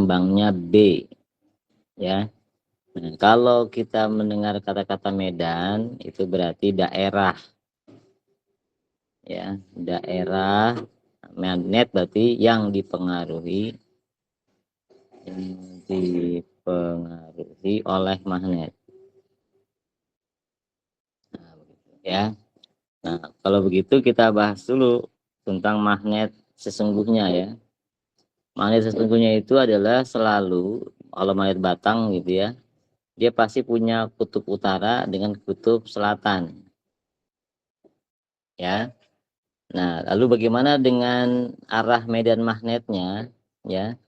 lambangnya B, ya. Nah, kalau kita mendengar kata-kata medan itu berarti daerah, ya, daerah magnet berarti yang dipengaruhi oleh magnet. Nah, begitu, ya. Nah, kalau begitu kita bahas dulu tentang magnet sesungguhnya, ya. Magnet sesungguhnya itu adalah selalu, kalau magnet batang gitu ya, dia pasti punya kutub utara dengan kutub selatan, ya. Nah, lalu bagaimana dengan arah medan magnetnya, ya?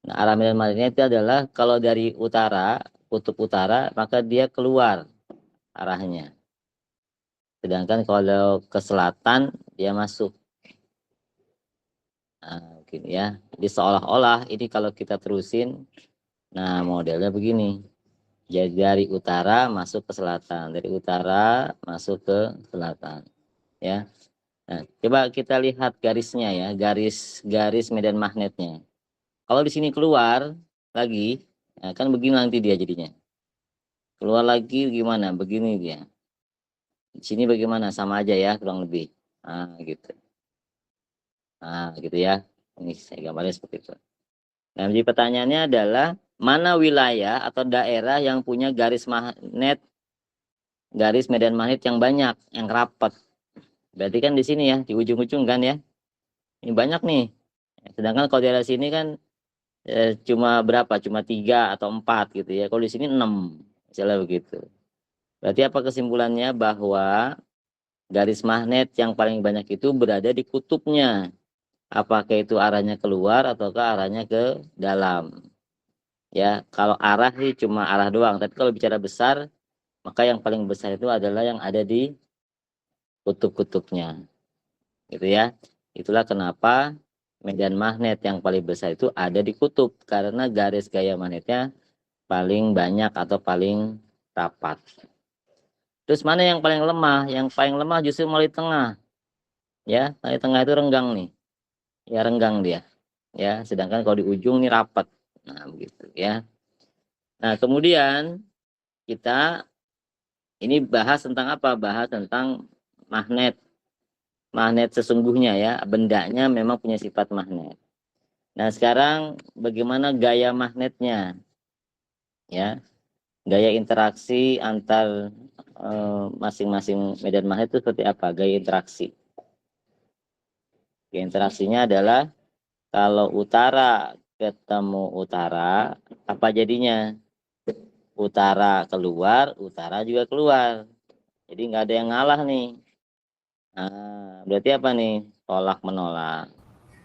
Nah, arah medan magnetnya itu adalah kalau dari utara, kutub utara, maka dia keluar arahnya. Sedangkan kalau ke selatan, dia masuk. Nah, mungkin ya. Jadi seolah-olah ini kalau kita terusin, nah modelnya begini. Jadi dari utara masuk ke selatan, dari utara masuk ke selatan, ya. Nah, coba kita lihat garisnya, ya, garis medan magnetnya. Kalau di sini keluar lagi, nah kan begini nanti dia jadinya. Keluar lagi gimana? Begini dia. Di sini bagaimana? Sama aja ya, kurang lebih. Nah, gitu. Nah, gitu ya. Ini saya gambarnya seperti itu. Nah, jadi pertanyaannya adalah mana wilayah atau daerah yang punya garis medan magnet yang banyak, yang rapat. Berarti kan di sini ya, di ujung-ujung kan ya. Ini banyak nih. Sedangkan kalau di daerah sini kan cuma berapa? Cuma 3 atau 4 gitu ya. Kalau di sini 6, misalnya begitu. Berarti apa kesimpulannya? Bahwa garis magnet yang paling banyak itu berada di kutubnya. Apakah itu arahnya keluar ataukah arahnya ke dalam? Ya, kalau arah sih cuma arah doang. Tapi kalau bicara besar, maka yang paling besar itu adalah yang ada di kutub-kutubnya. Gitu ya. Itulah kenapa medan magnet yang paling besar itu ada di kutub. Karena garis gaya magnetnya paling banyak atau paling rapat. Terus mana yang paling lemah? Yang paling lemah justru mulai tengah. Ya, mulai tengah itu renggang nih. Ya, renggang dia. Ya, sedangkan kalau di ujung ini rapat. Nah, begitu ya. Nah, kemudian kita ini bahas tentang apa? Bahas tentang magnet. Magnet sesungguhnya ya, bendanya memang punya sifat magnet. Nah, sekarang bagaimana gaya magnetnya? Ya, gaya interaksi antar masing-masing medan magnet itu seperti apa? Gaya interaksi. Gaya interaksinya adalah kalau utara ketemu utara, apa jadinya? Utara keluar, utara juga keluar. Jadi nggak ada yang ngalah nih. Nah, berarti apa nih? Tolak menolak.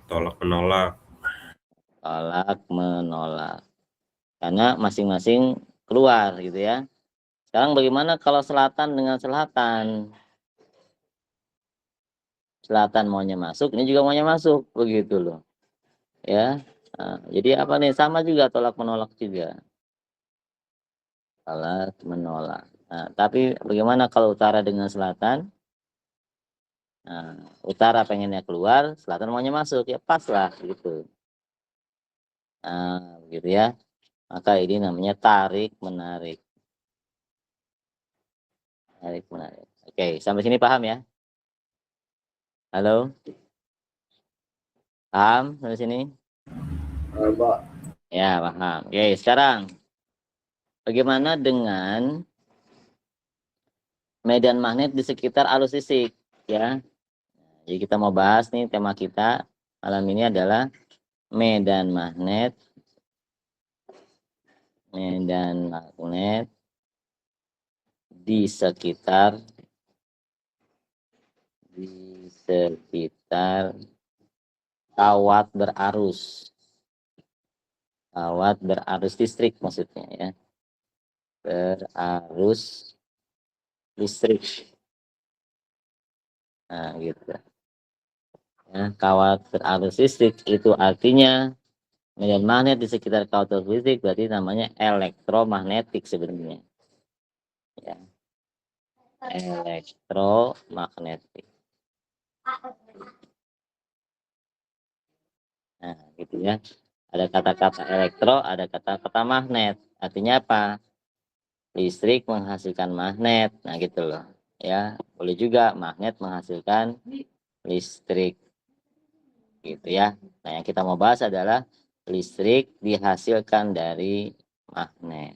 Tolak menolak. Tolak menolak. Karena masing-masing keluar gitu ya. Sekarang bagaimana kalau selatan dengan selatan? Selatan maunya masuk, ini juga maunya masuk, begitu loh. Ya. Nah, jadi apa nih? Sama juga tolak menolak juga. Tolak menolak. Nah, tapi bagaimana kalau utara dengan selatan? Nah, utara pengennya keluar, selatan maunya masuk, ya pas lah gitu. Nah, begitu ya. Maka ini namanya tarik menarik. Tarik menarik. Oke, sampai sini paham ya? Halo? Paham sampai sini? Pak. Ya, paham. Oke, sekarang bagaimana dengan medan magnet di sekitar arus listrik, ya? Jadi kita mau bahas nih, tema kita malam ini adalah medan magnet di sekitar kawat berarus listrik maksudnya ya, berarus listrik. Nah, gitu ya. Kawat berarus listrik itu artinya medan magnet di sekitar kawat berarus listrik berarti namanya elektromagnetik sebenarnya ya, elektromagnetik. Nah, gitu ya. Ada kata-kata elektro, ada kata-kata magnet. Artinya apa? Listrik menghasilkan magnet. Nah, gitu loh. Ya, boleh juga magnet menghasilkan listrik. Gitu ya. Nah, yang kita mau bahas adalah listrik dihasilkan dari magnet.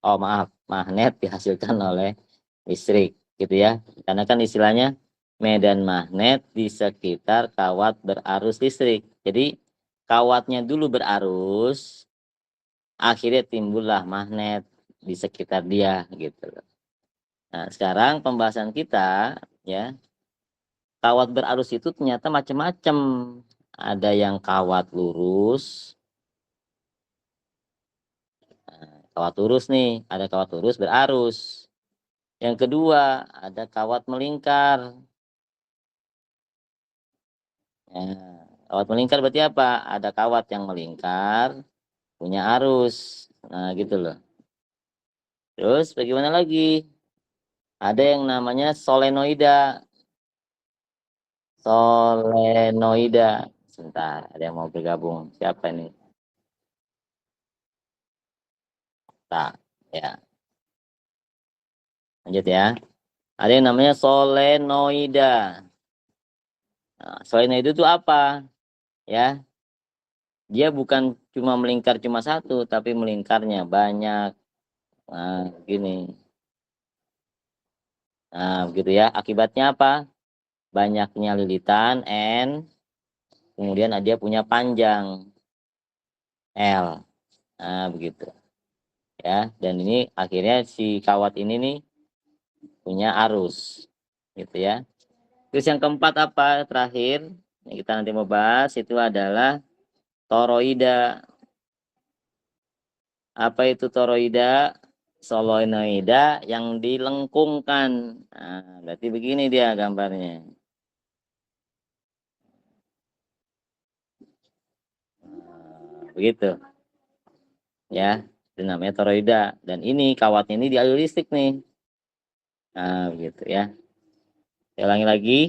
Oh, maaf, magnet dihasilkan oleh listrik, gitu ya. Karena kan istilahnya medan magnet di sekitar kawat berarus listrik. Jadi kawatnya dulu berarus, akhirnya timbullah magnet di sekitar dia, gitu. Nah, sekarang pembahasan kita ya, kawat berarus itu ternyata macam-macam. Ada yang kawat lurus. Nah, kawat lurus nih, ada kawat lurus berarus. Yang kedua, ada kawat melingkar. Nah, kawat melingkar berarti apa? Ada kawat yang melingkar, punya arus. Nah, gitu loh. Terus bagaimana lagi? Ada yang namanya solenoida. Solenoida. Sebentar, ada yang mau bergabung. Siapa ini? Tak, ya. Lanjut ya. Ada yang namanya solenoida. Nah, solenoida itu apa? Ya, dia bukan cuma melingkar cuma satu, tapi melingkarnya banyak. Nah, gini. Nah, begitu ya. Akibatnya apa? Banyaknya lilitan N, kemudian dia punya panjang L. Nah, begitu. Ya, dan ini akhirnya si kawat ini nih punya arus. Gitu ya. Terus yang keempat apa? Terakhir, yang kita nanti mau bahas itu adalah toroida. Apa itu toroida? Solenoida yang dilengkungkan. Nah, berarti begini dia gambarnya. Nah, begitu. Ya, itu namanya toroida. Dan ini kawatnya ini dialiri listrik nih. Nah, begitu ya. Saya ulangi lagi.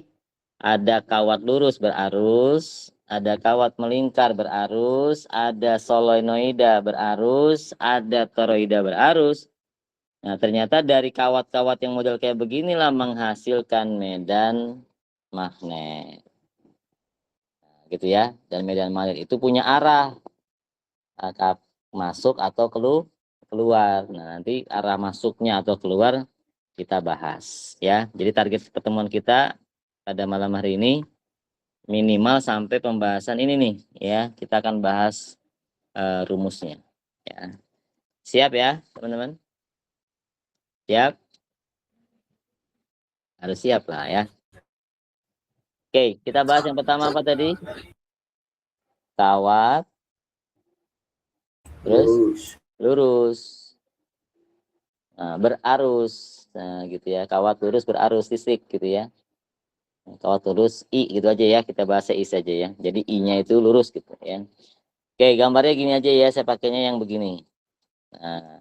Ada kawat lurus berarus, ada kawat melingkar berarus, ada solenoida berarus, ada toroida berarus. Nah, ternyata dari kawat-kawat yang model kayak beginilah menghasilkan medan magnet. Nah, gitu ya. Dan medan magnet itu punya arah masuk atau keluar. Nah, nanti arah masuknya atau keluar kita bahas ya. Jadi target pertemuan kita pada malam hari ini minimal sampai pembahasan ini nih ya. Kita akan bahas rumusnya ya. Siap ya, teman-teman? Siap? Harus siap lah ya. Oke, kita bahas yang pertama apa tadi? Kawat, terus lurus. Nah, berarus. Nah, gitu ya. Kawat lurus berarus listrik gitu ya. Kawat lurus I gitu aja ya. Kita bahas I saja ya. Jadi I-nya itu lurus gitu ya. Oke, gambarnya gini aja ya. Saya pakainya yang begini. Nah,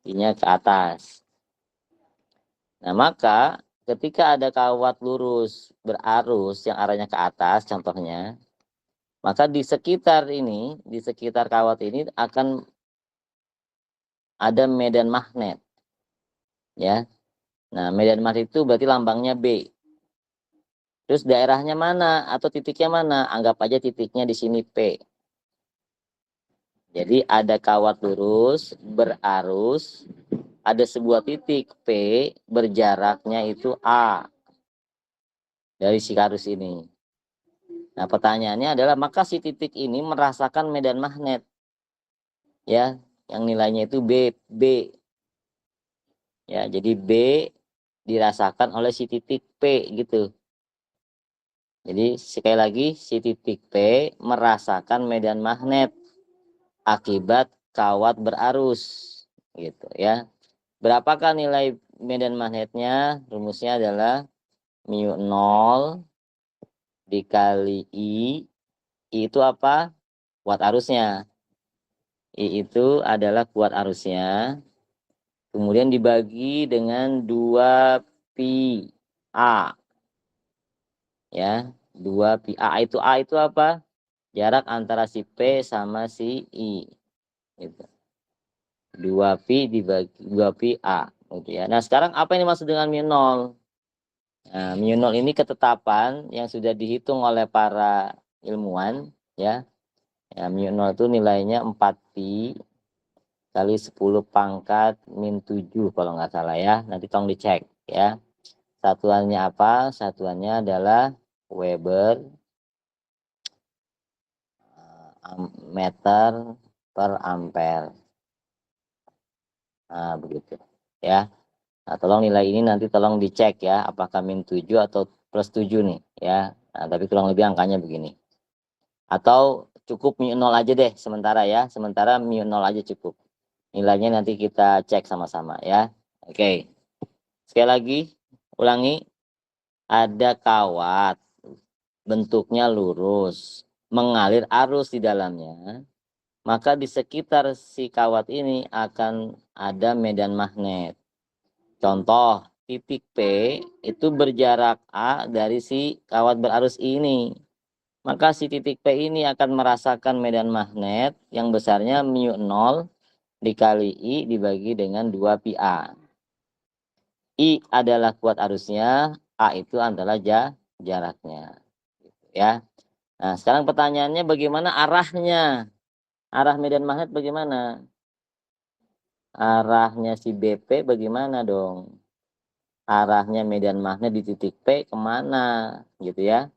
I-nya ke atas. Nah, maka ketika ada kawat lurus berarus yang arahnya ke atas contohnya, maka di sekitar ini, di sekitar kawat ini akan ada medan magnet. Ya. Nah, medan magnet itu berarti lambangnya B. Terus daerahnya mana atau titiknya mana? Anggap aja titiknya di sini P. Jadi ada kawat lurus berarus, ada sebuah titik P berjaraknya itu A dari si arus ini. Nah, pertanyaannya adalah maka si titik ini merasakan medan magnet ya, yang nilainya itu B. Ya, jadi B dirasakan oleh si titik P gitu. Jadi sekali lagi si titik P merasakan medan magnet akibat kawat berarus gitu ya. Berapakah nilai medan magnetnya? Rumusnya adalah mu 0 dikali I. I itu apa? Kuat arusnya. I itu adalah kuat arusnya. Kemudian dibagi dengan 2 pi A. Ya, 2 pi A itu apa? jarak antara si P sama si I. Gitu. 2pi dibagi 2pi A. Gitu ya. Nah sekarang apa yang dimaksud dengan mu 0? Nah, mu 0 ini ketetapan yang sudah dihitung oleh para ilmuwan. Ya, mu 0 itu nilainya 4pi kali 10 pangkat min 7 kalau nggak salah ya. Nanti tolong dicek ya. Satuannya apa? Satuannya adalah Weber meter per ampere. Nah, begitu ya. Nah, tolong nilai ini nanti tolong dicek ya, apakah min 7 atau plus 7 nih ya. Nah, tapi kurang lebih angkanya begini. Atau cukup mu 0 aja deh sementara ya. Sementara mu 0 aja cukup. Nilainya nanti kita cek sama-sama ya. Oke. Sekali lagi, ulangi. Ada kawat, bentuknya lurus, mengalir arus di dalamnya. Maka di sekitar si kawat ini akan ada medan magnet. Contoh, titik P itu berjarak A dari si kawat berarus ini. Maka si titik P ini akan merasakan medan magnet yang besarnya mu 0 dikali I dibagi dengan 2pi A. I adalah kuat arusnya, A itu adalah jaraknya. Ya. Nah, sekarang pertanyaannya bagaimana arahnya? Arah medan magnet bagaimana? Arahnya si BP bagaimana dong? Arahnya medan magnet di titik P kemana? Gitu ya.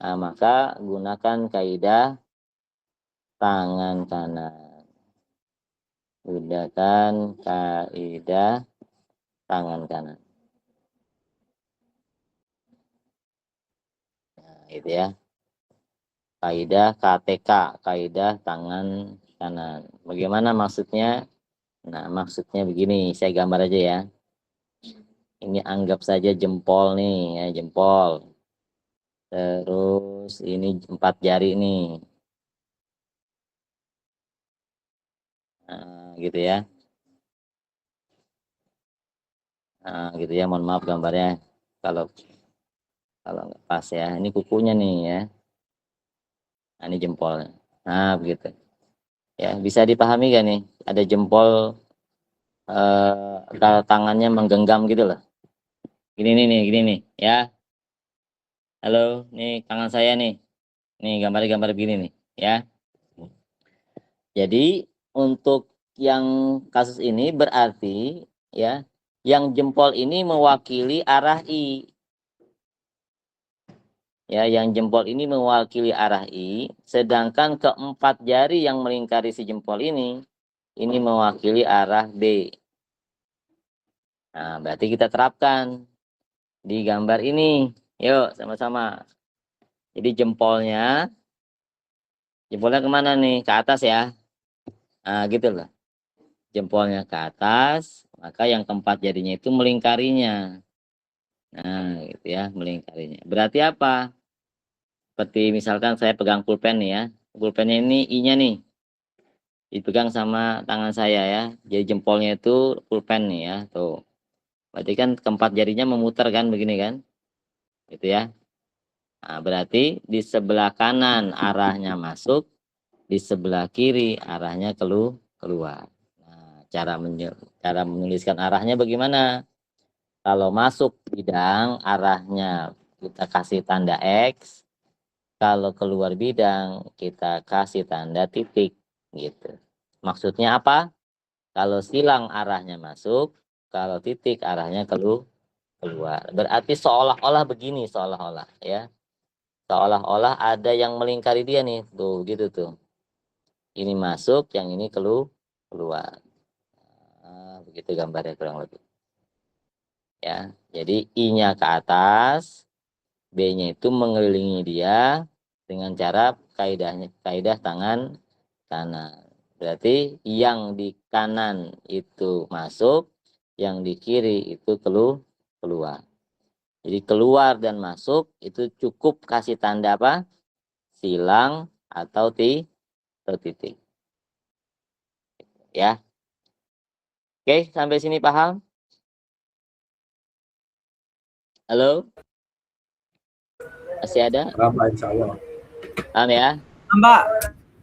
Nah, maka gunakan kaidah tangan kanan. Gunakan kaidah tangan kanan. Nah, itu ya. Kaidah KTK, kaidah tangan kanan. Bagaimana maksudnya? Nah, maksudnya begini, saya gambar aja ya. Ini anggap saja jempol nih, ya, jempol. Terus ini 4 jari nih. Nah, gitu ya. Nah, gitu ya. Mohon maaf gambarnya kalau nggak pas ya. Ini kukunya nih ya. Nah, ini jempolnya. Nah, begitu. Ya, bisa dipahami gak nih? Ada jempol kalau tangannya menggenggam gitu loh. Gini nih, ya. Halo, nih tangan saya nih. Nih gambar begini nih, ya. Jadi untuk yang kasus ini berarti ya, yang jempol ini mewakili arah I. Ya, yang jempol ini mewakili arah I, sedangkan keempat jari yang melingkari si jempol ini mewakili arah B. Nah, berarti kita terapkan di gambar ini. Yuk, sama-sama. Jadi jempolnya kemana nih? Ke atas ya. Nah, gitu loh. Jempolnya ke atas, maka yang keempat jarinya itu melingkarinya. Nah, gitu ya, melingkarinya. Berarti apa? Seperti misalkan saya pegang pulpen nih ya. Pulpennya ini I-nya nih. Dipegang sama tangan saya ya. Jadi jempolnya itu pulpen nih ya. Tuh. Berarti kan keempat jarinya memutar kan begini kan. Gitu ya. Nah, berarti di sebelah kanan arahnya masuk, di sebelah kiri arahnya keluar. Nah, cara menuliskan arahnya bagaimana? Kalau masuk bidang arahnya kita kasih tanda X, kalau keluar bidang kita kasih tanda titik gitu. Maksudnya apa? Kalau silang arahnya masuk, kalau titik arahnya keluar. Berarti seolah-olah begini, seolah-olah ya. Seolah-olah ada yang melingkari dia nih, tuh gitu tuh. Ini masuk, yang ini keluar. Nah, begitu gambarnya kurang lebih. Ya, jadi I-nya ke atas, B-nya itu mengelilingi dia dengan cara kaidah tangan kanan. Berarti yang di kanan itu masuk, yang di kiri itu keluar. Jadi keluar dan masuk itu cukup kasih tanda apa? Silang atau titik. Ya. Oke, sampai sini paham? Halo? Masih ada? Apa insya Allah. Paham ya? Mbak.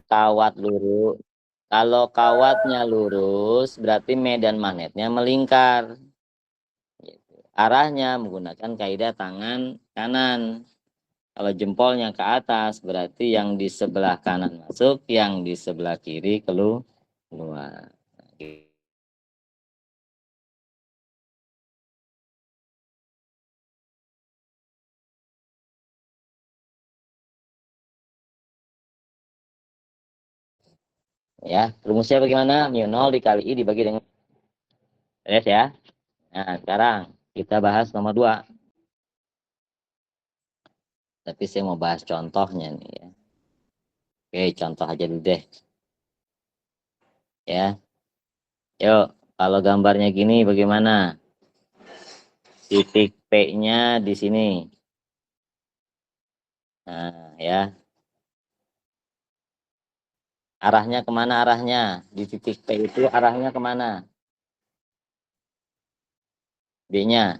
Kawat lurus. Kalau kawatnya lurus, berarti medan magnetnya melingkar. Arahnya menggunakan kaidah tangan kanan. Kalau jempolnya ke atas, berarti yang di sebelah kanan masuk, yang di sebelah kiri keluar. Ya, rumusnya bagaimana? Mu 0 dikali I dibagi dengan S ya. Nah, sekarang kita bahas nomor 2. Tapi saya mau bahas contohnya nih ya. Oke, contoh aja dulu deh. Ya. Yuk, kalau gambarnya gini bagaimana? Titik P-nya di sini. Nah, ya. Arahnya kemana arahnya? Di titik P itu arahnya kemana? B-nya.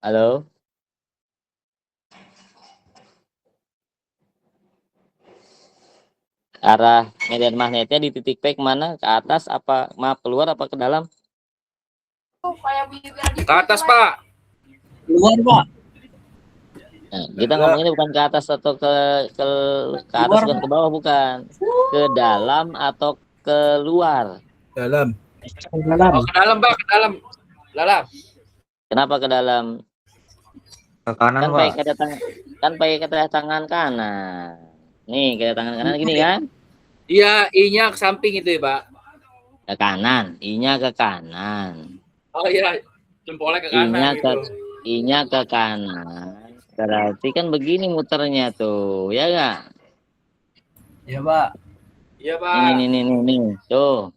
Halo? Arah medan magnetnya di titik P kemana? Ke atas apa? Maaf, keluar apa ke dalam? Ke atas, Pak. Keluar, Pak. Nah, kita ngomonginnya bukan ke atas atau ke atas, bukan ke bawah, bukan. Ke dalam atau keluar? Dalam. Dalam. Oh, ke dalam, Pak, ke dalam. Dalam. Kenapa ke dalam? Ke kanan, Kan Pak. pakai kata tangan, kan pakai kata tangan kanan. Nih, kata tangan kanan gini kan? Iya, I-nya ke samping itu ya, Pak. Ke kanan, I-nya ke kanan. Oh iya, jempolnya ke kanan I-nya ke gitu. I-nya ke kanan. Berarti kan begini muternya tuh, ya enggak? Iya, Pak. Iya, Pak. Nih. Tuh.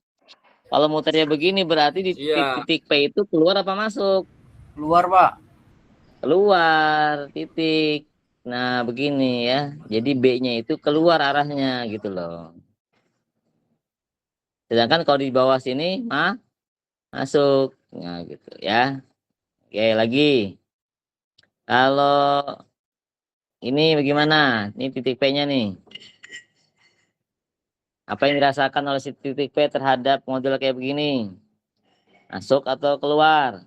Kalau muternya begini berarti di Iya. titik P itu keluar apa masuk? Keluar, Pak. Keluar, titik. Nah, begini ya. Jadi B-nya itu keluar arahnya gitu loh. Sedangkan kalau di bawah sini masuk. Nah, gitu ya. Oke, lagi. Kalau ini bagaimana? Ini titik P-nya nih. Apa yang dirasakan oleh si titik P terhadap model kayak begini? Masuk atau keluar?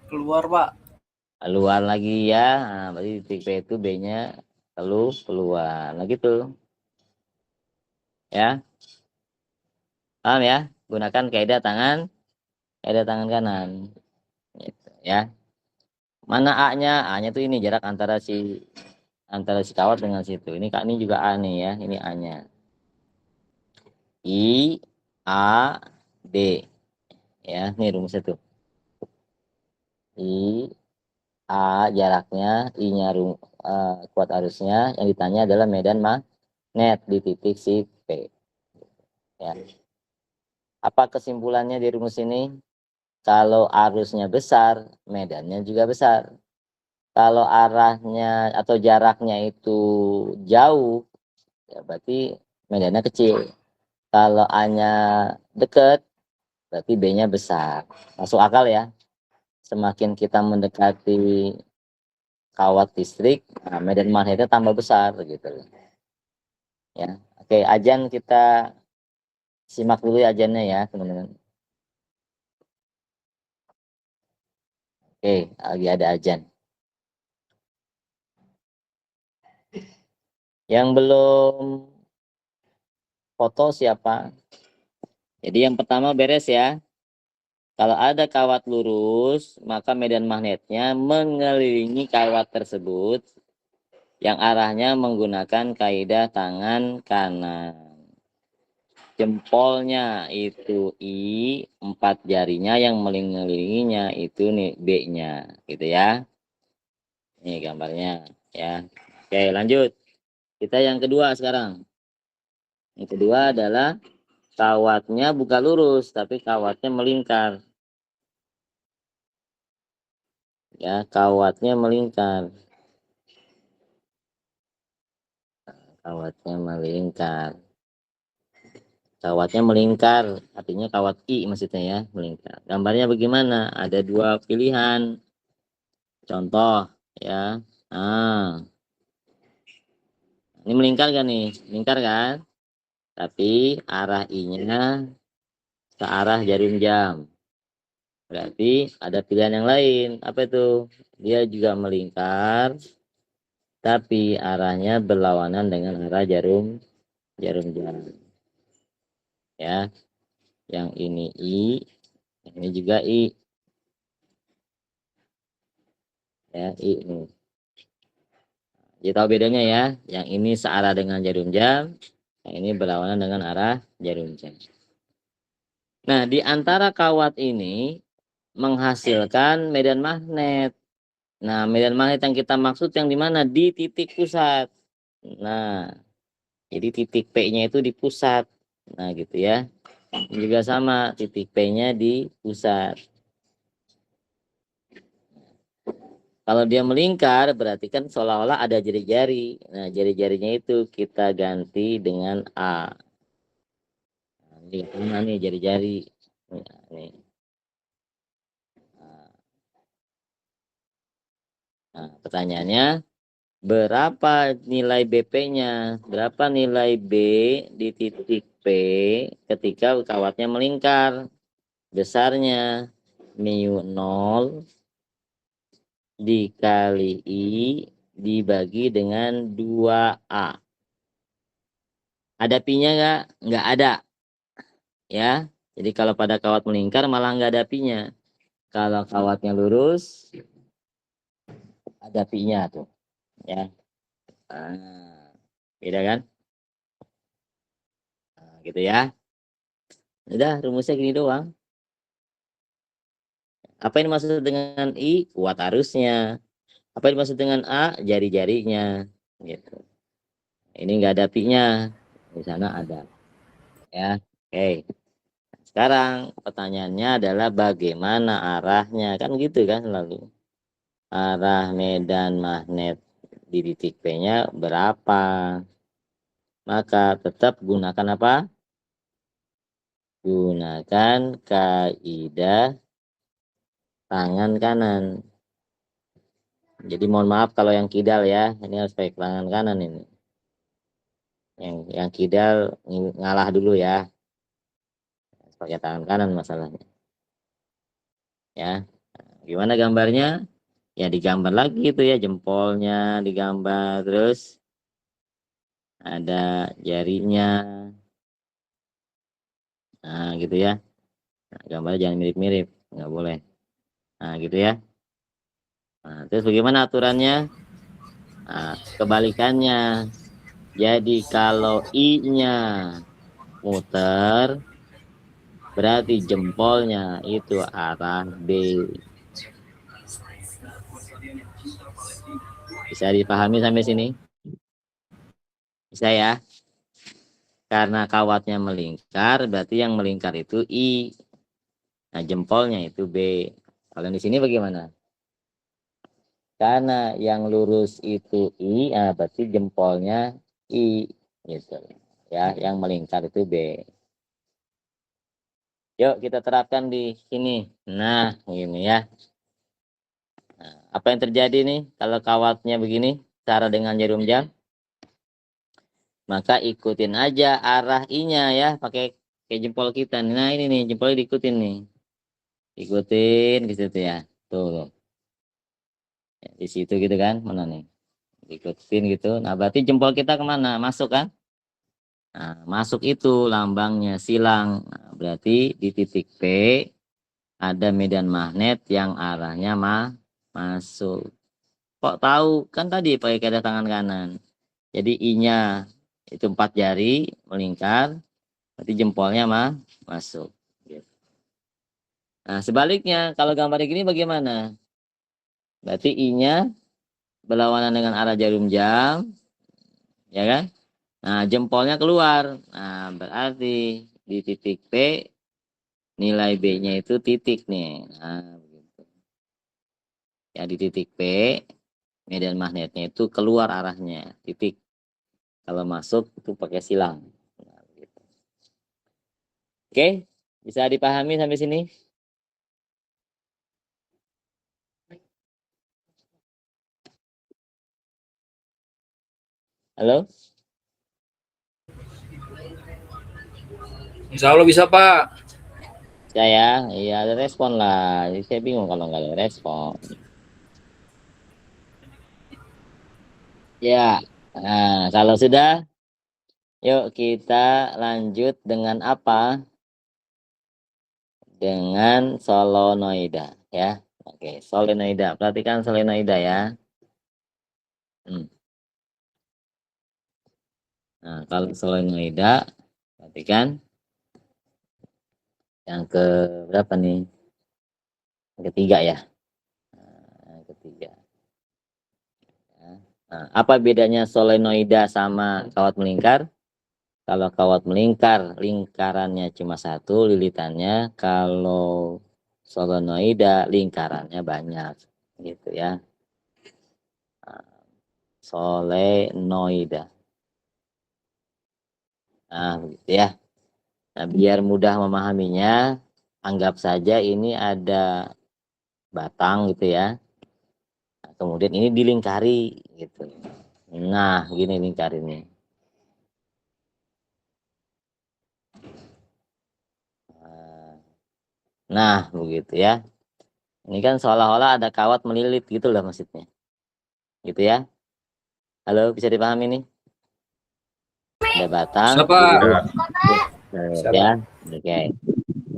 Keluar, Pak. Keluar lagi ya. Nah, berarti titik P itu B-nya keluar. Nah gitu. Ya. Paham ya? Gunakan kaidah tangan kanan. Gitu, ya. Mana A-nya? A-nya tuh ini jarak antara si kawat dengan situ. Ini Kak, ini juga A nih ya. Ini A-nya. I A D. Ya, ini rumusnya tuh. I A jaraknya, I-nya kuat arusnya, yang ditanya adalah medan magnet di titik si P. Ya. Apa kesimpulannya di rumus ini? Kalau arusnya besar, medannya juga besar. Kalau arahnya atau jaraknya itu jauh, ya berarti medannya kecil. Kalau A-nya deket, berarti B-nya besar. Masuk akal ya? Semakin kita mendekati kawat listrik, nah medan magnetnya tambah besar gitu. Ya, oke, ajan kita simak dulu ya ajannya ya teman-teman. Oke, lagi ada ajan. Yang belum foto siapa? Jadi yang pertama beres ya. Kalau ada kawat lurus, maka medan magnetnya mengelilingi kawat tersebut yang arahnya menggunakan kaidah tangan kanan. Jempolnya itu I, 4 jarinya yang mengelilinginya itu nih B-nya, gitu ya. Ini gambarnya ya. Oke, lanjut. Kita yang kedua sekarang. Yang kedua adalah kawatnya bukan lurus, tapi kawatnya melingkar. Ya, kawatnya melingkar. Kawatnya melingkar. Kawatnya melingkar, artinya kawat I maksudnya ya, melingkar. Gambarnya bagaimana? Ada dua pilihan. Contoh ya. Nah, ini melingkar kan nih? Melingkar kan? Tapi arah I-nya ke arah jarum jam. Berarti ada pilihan yang lain. Apa itu? Dia juga melingkar, tapi arahnya berlawanan dengan arah jarum jam. Ya, yang ini I, yang ini juga I. Ya, I nih. Jadi tahu bedanya ya. Yang ini searah dengan jarum jam, yang ini berlawanan dengan arah jarum jam. Nah, di antara kawat ini menghasilkan medan magnet. Nah, medan magnet yang kita maksud yang di mana? Di titik pusat. Nah, jadi titik P-nya itu di pusat. Nah, gitu ya. Ini juga sama, titik P-nya di pusat. Kalau dia melingkar, berarti kan seolah-olah ada jari-jari. Nah, jari-jarinya itu kita ganti dengan A. Nah, ini mana nih jari-jari? Nih. Nah, pertanyaannya, berapa nilai BP-nya? Berapa nilai B di titik P ketika kawatnya melingkar? Besarnya mu 0 dikali I dibagi dengan 2A. Ada pi-nya nggak? Nggak ada. Ya. Jadi kalau pada kawat melingkar malah nggak ada pi-nya. Kalau kawatnya lurus, ada pi-nya tuh. Ya. Nah, beda kan? Nah, gitu ya. Udah, rumusnya gini doang. Apa yang dimaksud dengan I? Kuat arusnya. Apa yang dimaksud dengan A? Jari-jarinya. Gitu. Ini nggak ada pi-nya. Di sana ada. Ya. Oke. Sekarang pertanyaannya adalah bagaimana arahnya. Kan gitu kan selalu. Arah medan magnet di titik P-nya berapa? Maka tetap gunakan apa? Gunakan kaidah tangan kanan. Jadi mohon maaf kalau yang kidal ya, ini harus pakai tangan kanan ini. Yang kidal ngalah dulu ya, pakai tangan kanan masalahnya. Ya, gimana gambarnya? Ya digambar lagi itu ya, jempolnya digambar, terus ada jarinya. Nah gitu ya. Nah, gambarnya jangan mirip-mirip, nggak boleh. Nah gitu ya. Nah, terus bagaimana aturannya? Nah, kebalikannya. Jadi kalau I-nya muter, berarti jempolnya itu arah B. Bisa dipahami sampai sini? Bisa ya? Karena kawatnya melingkar, berarti yang melingkar itu I. Nah, jempolnya itu B. Kalau di sini bagaimana? Karena yang lurus itu I, berarti jempolnya I. Gitu. Ya, yang melingkar itu B. Yuk kita terapkan di sini. Nah, ini ya. Nah, apa yang terjadi nih kalau kawatnya begini, cara dengan jarum jam? Maka ikutin aja arah I-nya ya, pakai jempol kita. Nah, ini nih jempolnya diikutin nih. Ikutin ke situ ya. Tuh. Ya, di situ gitu kan, mana nih? Ikutin gitu. Nah, berarti jempol kita kemana? Masuk kan? Nah, masuk itu lambangnya silang. Nah, berarti di titik P ada medan magnet yang arahnya masuk. Kok tahu? Kan tadi pakai kaidah tangan kanan. Jadi I-nya itu 4 jari melingkar, berarti jempolnya masuk. Nah, sebaliknya kalau gambar gini bagaimana? Berarti I-nya berlawanan dengan arah jarum jam, ya kan? Nah, jempolnya keluar. Nah, berarti di titik P nilai B-nya itu titik nih. Nah, begitu. Ya di titik P medan magnetnya itu keluar arahnya, titik. Kalau masuk itu pakai silang. Nah, begitu. Oke, bisa dipahami sampai sini? Halo? Insya Allah bisa, Pak. Saya, iya ada respon lah. Jadi saya bingung kalau nggak ada respon. Ya, nah kalau sudah, yuk kita lanjut dengan apa? Dengan solenoida, ya. Oke, solenoida. Perhatikan solenoida ya. Hmm. Nah, kalau solenoida, perhatikan yang ke berapa nih? Yang ketiga ya. Nah, yang ketiga. Nah, apa bedanya solenoida sama kawat melingkar? Kalau kawat melingkar, lingkarannya cuma satu, lilitannya. Kalau solenoida, lingkarannya banyak, gitu ya. Solenoida. Nah, begitu ya. Nah, biar mudah memahaminya, anggap saja ini ada batang gitu ya. Nah, kemudian ini dilingkari gitu. Nah, gini lingkar ini. Nah, begitu ya. Ini kan seolah-olah ada kawat melilit gitu loh maksudnya. Gitu ya. Halo, bisa dipahami nih? Ada batang. Bisa, Pak. Ya. Oke.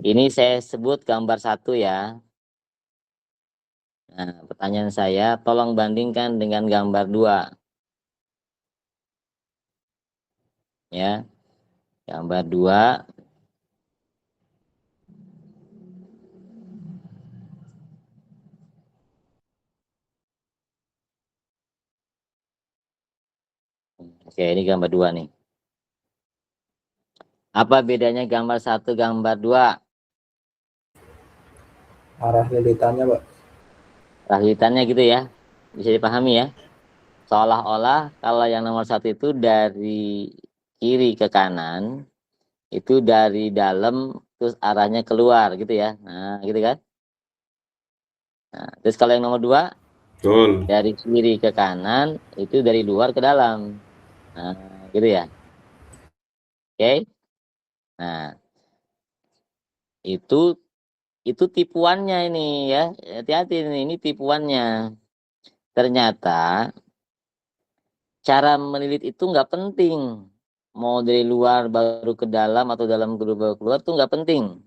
Ini saya sebut gambar 1 ya. Nah, pertanyaan saya, tolong bandingkan dengan gambar 2. Ya. Gambar 2. Oke, ini gambar 2 nih. Apa bedanya gambar 1, gambar 2? Arah lilitannya, Pak. Rahitannya gitu ya. Bisa dipahami ya. Seolah-olah kalau yang nomor 1 itu dari kiri ke kanan, itu dari dalam terus arahnya keluar gitu ya. Nah, gitu kan. Nah, terus kalau yang nomor 2 Betul. dari kiri ke kanan itu dari luar ke dalam. Nah, gitu ya. Oke. Nah, itu tipuannya ini ya. Hati-hati ini tipuannya. Ternyata cara melilit itu nggak penting. Mau dari luar baru ke dalam atau dalam baru keluar tuh nggak penting.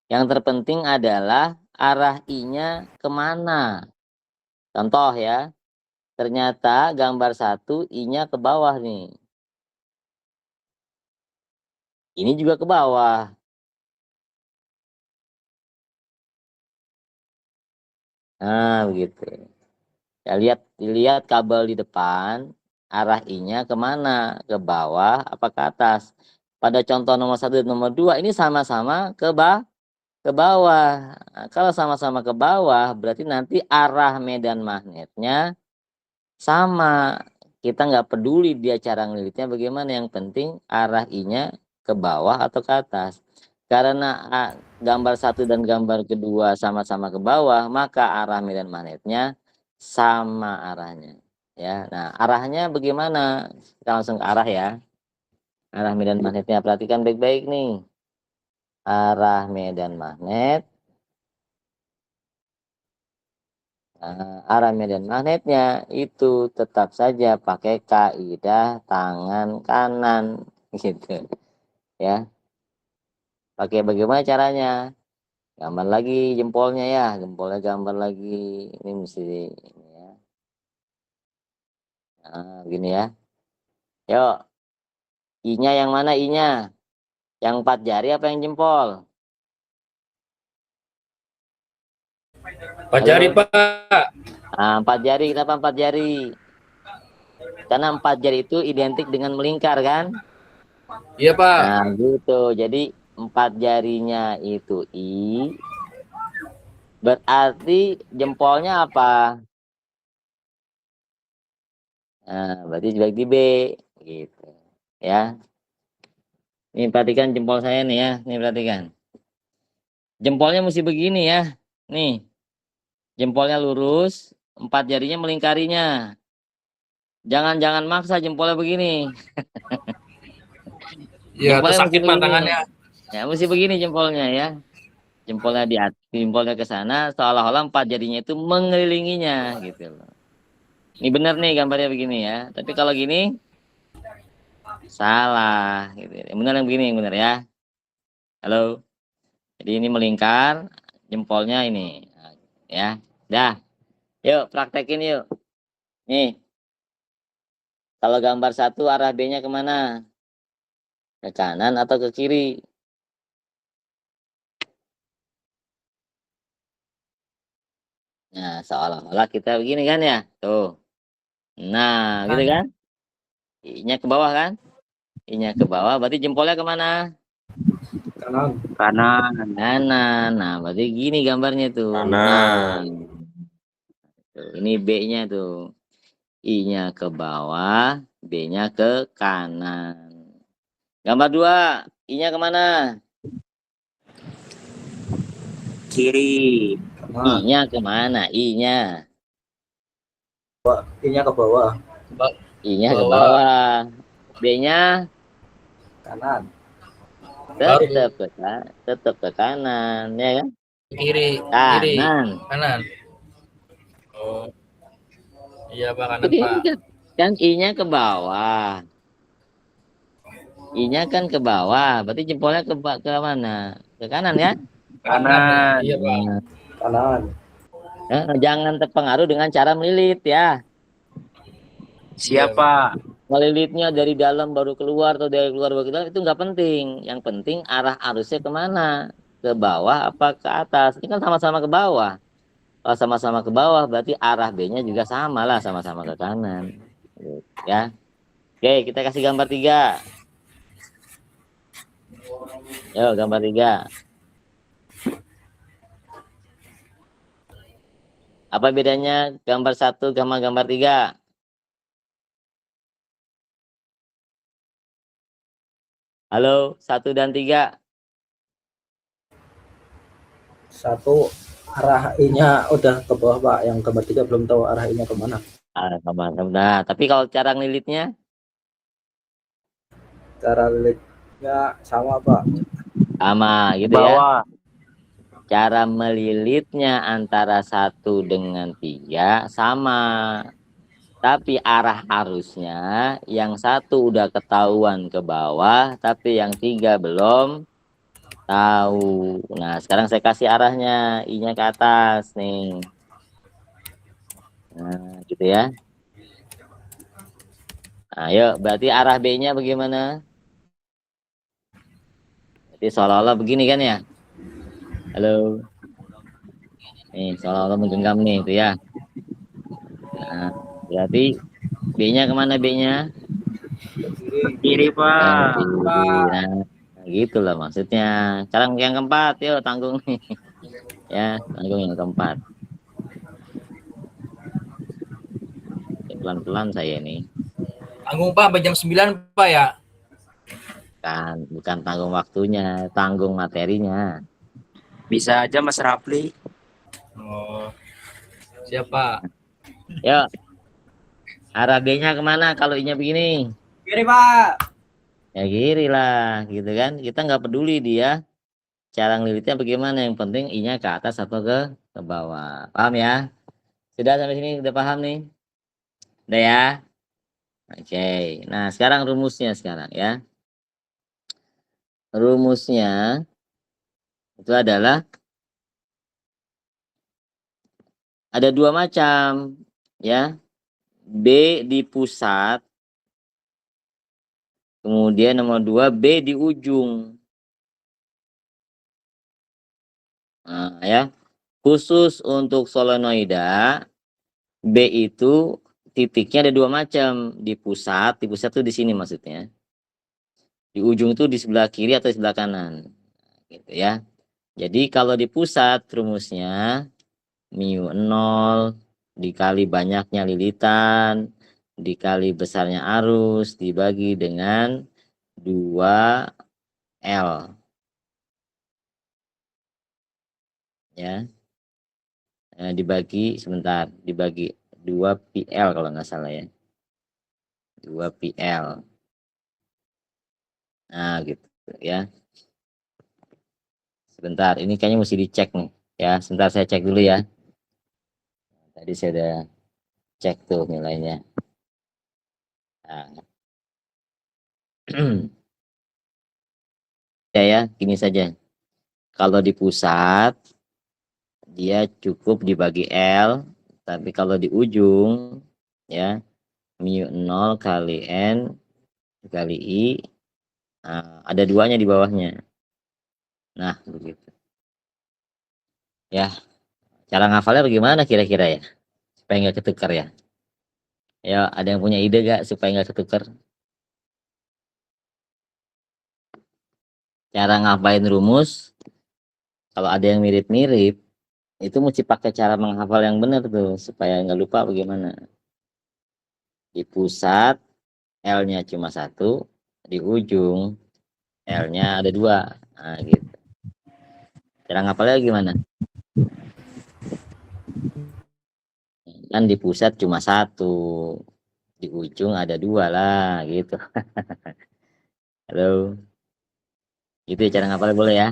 Yang terpenting adalah arah I-nya kemana. Contoh ya, ternyata gambar 1 I-nya ke bawah nih. Ini juga ke bawah. Nah, begitu. Ya, lihat kabel di depan, arah I-nya kemana? Ke bawah apa ke atas? Pada contoh nomor 1 dan nomor 2 ini sama-sama ke bawah. Nah, kalau sama-sama ke bawah, berarti nanti arah medan magnetnya sama. Kita nggak peduli dia cara ngelilitnya bagaimana, yang penting arah I-nya ke bawah atau ke atas. Karena gambar 1 dan gambar kedua sama-sama ke bawah, maka arah medan magnetnya sama arahnya. Ya, nah arahnya bagaimana? Kita langsung ke arah ya. Arah medan magnetnya perhatikan baik-baik nih. Arah medan magnet. Nah, arah medan magnetnya itu tetap saja pakai kaidah tangan kanan gitu ya. Pakai bagaimana caranya? Gambar lagi jempolnya ya, jempolnya gambar lagi. Ini mesti ini ya. Nah, gini ya. Yuk, I-nya yang mana I-nya? Yang 4 jari apa yang jempol? 4 jari, Halo? Pak. Nah, 4 jari, kenapa 4 jari? Karena 4 jari itu identik dengan melingkar kan? Iya, Pak. Nah, gitu. Jadi 4 jarinya itu I, berarti jempolnya apa? Nah, berarti dibagi B, gitu. Ya. Nih perhatikan jempol saya nih ya. Nih perhatikan. Jempolnya mesti begini ya. Nih. Jempolnya lurus, 4 jarinya melingkarinya. Jangan maksa jempolnya begini. Iya, Jempolnya mesti tersakit Pak begini. tangannya. Ya, mesti begini jempolnya ya. Jempolnya di atas, jempolnya ke sana seolah-olah 4 jarinya itu mengelilinginya gitu loh. Ini benar nih gambarnya begini ya. Tapi kalau gini salah gitu. Yang benar yang begini yang benar ya. Halo. Jadi ini melingkar, jempolnya ini. Ya. Dah. Yuk praktekin yuk. Nih. Kalau gambar 1 arah B-nya kemana? Ke kanan atau ke kiri? Nah, seolah-olah kita begini kan ya? Tuh. Nah, gitu kan? I-nya ke bawah kan? I-nya ke bawah, berarti jempolnya kemana? Kanan. Kanan. Kanan. Nah, berarti gini gambarnya tuh. Kanan. Tuh, ini B-nya tuh. I-nya ke bawah, B-nya ke kanan. Gambar 2, I-nya kemana? Kiri. Kanan. I-nya kemana? I-nya. I-nya ke bawah. I-nya ke Bawah. bawah. B-nya Kanan. Baru tetap ke kanan, ya kan? kiri, Kanan. kanan. Oh, iya Pak, kanan Jadi Pak. kan I-nya ke bawah. I-nya kan ke bawah, berarti jempolnya ke mana? Ke kanan ya? Kanan. Iya Pak. Nah, Kanan. jangan terpengaruh dengan cara melilit ya. Iya, Siapa? Melilitnya dari dalam baru keluar atau dari keluar baru dalam itu nggak penting. Yang penting arah arusnya kemana? Ke bawah apa ke atas? Ini kan sama-sama ke bawah. Kalau sama-sama ke bawah berarti arah B-nya juga sama lah, sama-sama ke kanan. Ya. Oke, kita kasih gambar 3. Yuk, gambar 3. Apa bedanya gambar 1 sama gambar 3? Halo, 1 dan 3. 1 arah I-nya udah ke bawah Pak. Yang gambar 3 belum tahu arah I-nya kemana. Nah, tapi kalau cara ngelilitnya Cara lilitnya sama Pak. sama gitu ya. Bawah. Cara melilitnya antara 1 dengan 3 sama. Tapi arah arusnya yang 1 udah ketahuan ke bawah, tapi yang 3 belum tahu. Nah, sekarang saya kasih arahnya, I-nya ke atas nih. Nah, gitu ya. Ayo, berarti arah B-nya bagaimana? Berarti seolah-olah begini kan ya? Halo. Nih, seolah-olah menggenggam nih, itu ya. Nah, berarti B-nya kemana B-nya? Kiri, Pak. Nah, gitulah maksudnya. Sekarang yang keempat, yuk tanggung nih. Ya, tanggung yang keempat. Pelan-pelan saya ini. Tanggung Pak sampai jam 9 Pak ya. Kan, bukan tanggung waktunya, tanggung materinya. Bisa aja Mas Rafli. Oh, siapa? Yuk, arah B-nya kemana kalau I-nya begini? Kiri Pak. Ya kiri lah, gitu kan. Kita nggak peduli dia cara ngelilitnya bagaimana. Yang penting I-nya ke atas atau ke bawah. Paham ya? Sudah sampai sini, udah paham nih? Udah ya? Oke, nah sekarang rumusnya sekarang ya. Rumusnya itu adalah ada 2 macam ya. B di pusat, kemudian nomor 2 B di ujung. Nah, ya. Khusus untuk solenoida, B itu titiknya ada 2 macam, di pusat tuh di sini maksudnya. Di ujung itu di sebelah kiri atau di sebelah kanan. Gitu ya. Jadi kalau di pusat rumusnya mu 0 dikali banyaknya lilitan dikali besarnya arus dibagi dengan 2 L. Ya. Dibagi sebentar, dibagi 2 PL kalau nggak salah ya. 2 PL. Nah, gitu ya. Sebentar, ini kayaknya mesti dicek nih. Ya, sebentar saya cek dulu ya. Tadi saya udah cek tuh nilainya. Nah. Ya, gini saja. Kalau di pusat dia cukup dibagi L, tapi kalau di ujung ya mu 0 kali N kali I, nah, ada duanya di bawahnya. Nah, begitu. Ya, cara ngafalnya bagaimana kira-kira ya? Supaya nggak ketukar ya. Ya, ada yang punya ide gak supaya nggak ketukar? Cara ngapain rumus, kalau ada yang mirip-mirip, itu mesti pakai cara menghafal yang benar tuh, supaya nggak lupa bagaimana. Di pusat, L-nya cuma 1, di ujung, L-nya ada 2. Nah, gitu. Cara ngapalnya gimana? Kan di pusat cuma 1, di ujung ada 2 lah, gitu. Halo. Gitu ya cara ngapalnya, boleh ya?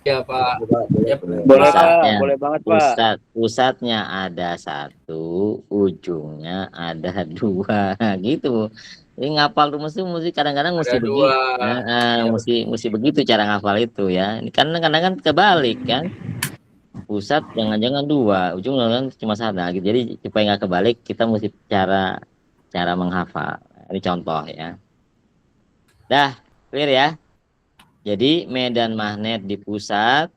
Ya Pak. Ya, Boleh Pak. Pak, boleh banget Pak. Pusatnya ada 1, ujungnya ada 2, gitu. Jadi ngapal rumus itu mesti kadang-kadang Ada mesti begitu. 2. Iya. Mesti begitu cara ngapal itu ya. Ini kan kadang-kadang kan kebalik kan. Pusat jangan-jangan 2, ujung kan cuma 1. Nah, gitu. Jadi supaya nggak kebalik, kita mesti cara cara menghafal. Ini contoh ya. Dah, clear ya. Jadi medan magnet di pusat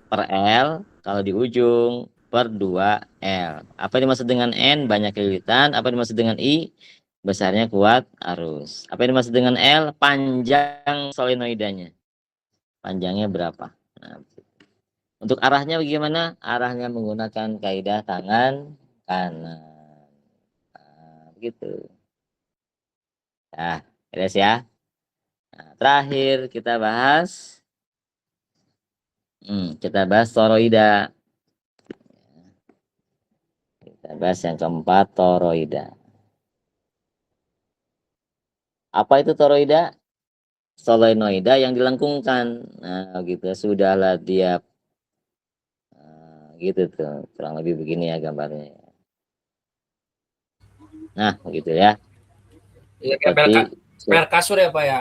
per L, kalau di ujung per 2L. Apa yang dimaksud dengan N? Banyak lilitan. Apa yang dimaksud dengan I? Besarnya kuat arus. Apa yang dimaksud dengan L? Panjang solenoidanya. Panjangnya berapa? Nah, untuk arahnya bagaimana? Arahnya menggunakan kaidah tangan kanan. Nah, begitu. Nah, beres ya. Nah, terakhir kita bahas toroida. Kita bahas yang keempat, toroida. Apa itu toroida? Solenoida yang dilengkungkan. Nah, gitu. Sudahlah dia gitu tuh. Kurang lebih begini ya gambarnya. Nah, begitu ya. Iya kayak Seperti per kasur ya Pak ya?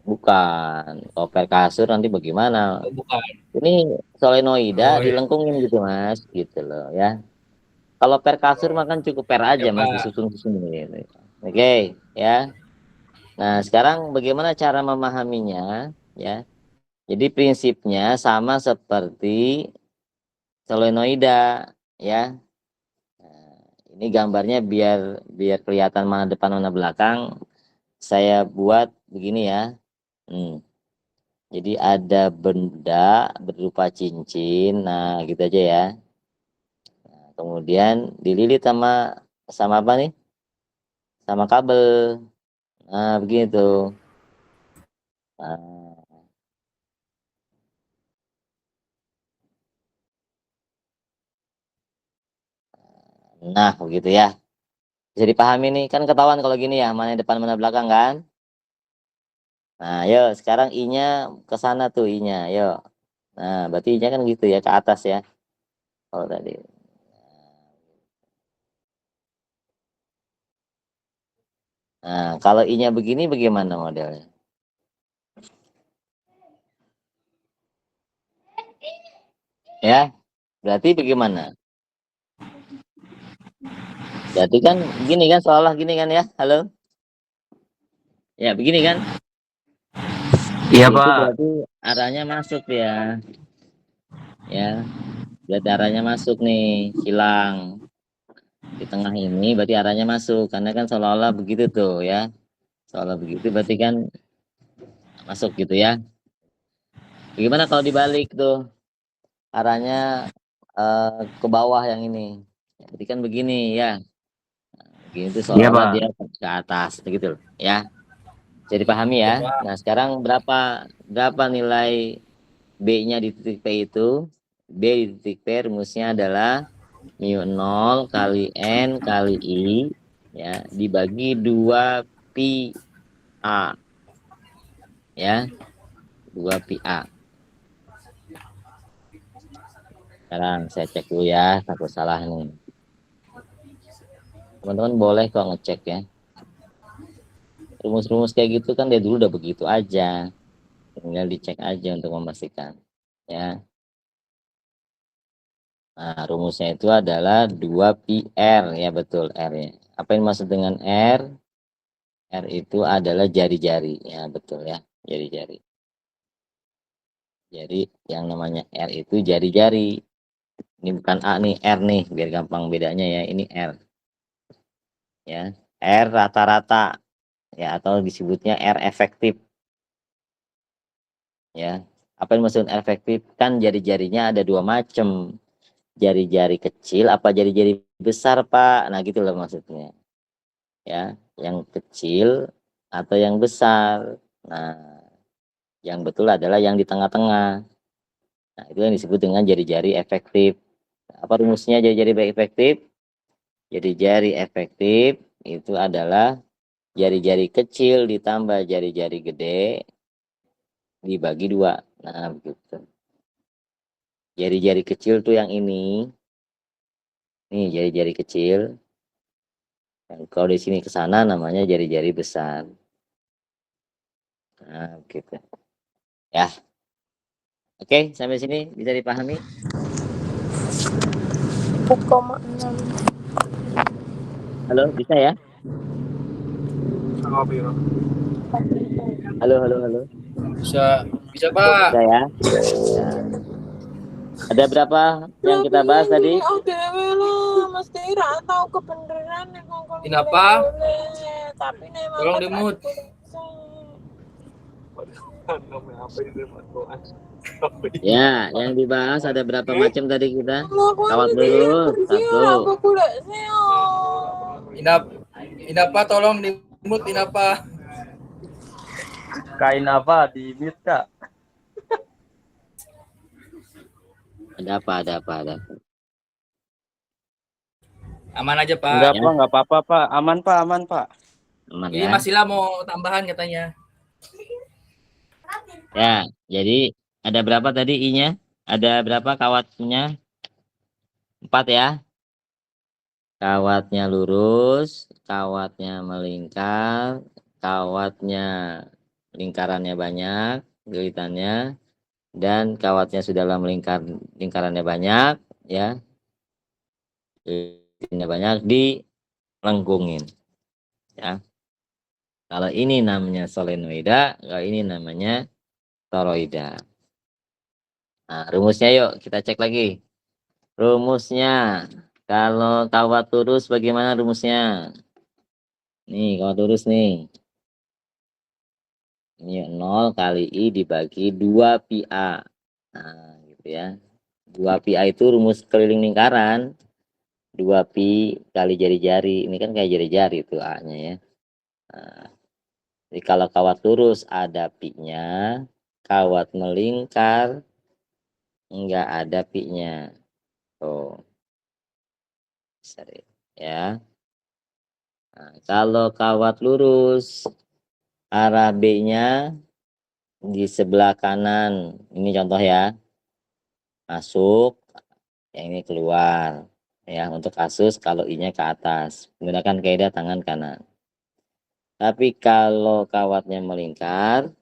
bukan. Kalau per kasur nanti bagaimana? Oh, bukan. Ini solenoida Oh iya. dilengkungin gitu Mas, gitu loh ya. Kalau per kasur makan cukup per Ya aja Mas, Pak. disusun-susun gitu. Oke, ya. Nah, sekarang bagaimana cara memahaminya ya? Jadi prinsipnya sama seperti solenoida ya. Nah, ini gambarnya biar biar kelihatan mana depan mana belakang. Saya buat begini ya. Jadi ada benda berupa cincin. Nah, gitu aja ya. Nah, kemudian dililit sama apa nih? Sama kabel. Nah, begitu. Nah, begitu ya. Bisa dipahami nih, kan ketahuan kalau gini ya, mana depan mana belakang kan? Nah, yuk sekarang I-nya ke sana tuh I-nya, yuk. Nah, berarti I-nya kan gitu ya, ke atas ya. Kalau tadi. Nah, kalau I-nya begini bagaimana modelnya? Ya, berarti bagaimana? Berarti kan gini kan, seolah gini kan ya, halo? Ya, begini kan? Iya Itu Pak. berarti arahnya masuk ya. Ya, berarti arahnya masuk nih, hilang. Di tengah ini berarti arahnya masuk, karena kan seolah-olah begitu tuh ya. Seolah begitu berarti kan masuk gitu ya. Bagaimana kalau dibalik tuh? Arahnya ke bawah yang ini. Jadi kan begini ya. Begini tuh Iya seolah-olah Pak. dia ke atas gitu loh, ya. Jadi pahami ya. Coba. Nah, sekarang berapa nilai B-nya di titik P itu? B di titik P rumusnya adalah mu 0 kali N kali I ya dibagi 2 pi A ya, 2 pi A. Sekarang saya cek dulu ya, takut salah nih. Teman-teman boleh kok ngecek ya. Rumus-rumus kayak gitu kan dia dulu udah begitu aja. Tinggal dicek aja untuk memastikan ya. Nah, rumusnya itu adalah 2 pi R ya, betul R ya. Apa yang maksud dengan R? R itu adalah jari-jari ya, betul ya, jari-jari. Jadi yang namanya R itu jari-jari. Ini bukan A nih, R nih, biar gampang bedanya ya. Ini R ya. R rata-rata ya, atau disebutnya R efektif ya. Apa yang maksud R efektif? Kan jari-jarinya ada dua macam. Jari-jari kecil apa jari-jari besar, Pak? Nah, gitu loh maksudnya. Ya, yang kecil atau yang besar. Nah, yang betul adalah yang di tengah-tengah. Nah, itu yang disebut dengan jari-jari efektif. Apa rumusnya jari-jari efektif? Jari-jari efektif itu adalah jari-jari kecil ditambah jari-jari gede dibagi 2. Nah, begitu. Jari-jari kecil tuh yang ini. Nih, jari-jari kecil. Yang kalau di sini ke sana namanya jari-jari besar. Nah, begitu. Ya. Oke, sampai sini bisa dipahami? 4,6. Halo, bisa ya? Halo, halo, halo. Bisa, bisa Pak. Bisa ya? Ya. Ada berapa yang kita bahas tadi? Mesti ra tahu kebenaran nek ngomong Kenapa? boleh, tapi nek Tolong dimut. Ya, yang dibahas ada berapa macam tadi kita? Kawat lurus, 1. Inapa tolong dimut Inapa. Kain apa di mute Kak? Ada apa, ada apa, ada apa. Aman aja Pak. Enggak Ya. Pak, enggak apa-apa Pak. Aman Pak, aman Pak. Aman Ini ya. Mas Ila mau tambahan katanya. Ya, jadi ada berapa tadi I-nya? Ada berapa kawatnya? 4 ya. Kawatnya lurus, kawatnya melingkar, kawatnya lingkarannya banyak, gilitannya, dan kawatnya sudah dalam lingkarannya banyak, ya, gilitannya banyak dilengkungin, ya. Kalau ini namanya solenoida, kalau ini namanya toroida. Nah, rumusnya yuk kita cek lagi. Rumusnya, kalau kawat lurus bagaimana rumusnya? Nih, kawat lurus nih. Ini 0 kali I dibagi 2 pi A. Nah, gitu ya. 2 pi A itu rumus keliling lingkaran. 2 pi kali jari-jari. Ini kan kayak jari-jari itu A-nya ya. Nah, jadi kalau kawat lurus ada pi-nya, kawat melingkar enggak ada pi-nya. Tuh. Ya. Nah, kalau kawat lurus arah B-nya di sebelah kanan. Ini contoh ya. Masuk, yang ini keluar. Ya, untuk kasus kalau I-nya ke atas. Menggunakan kaidah tangan kanan. Tapi kalau kawatnya melingkar,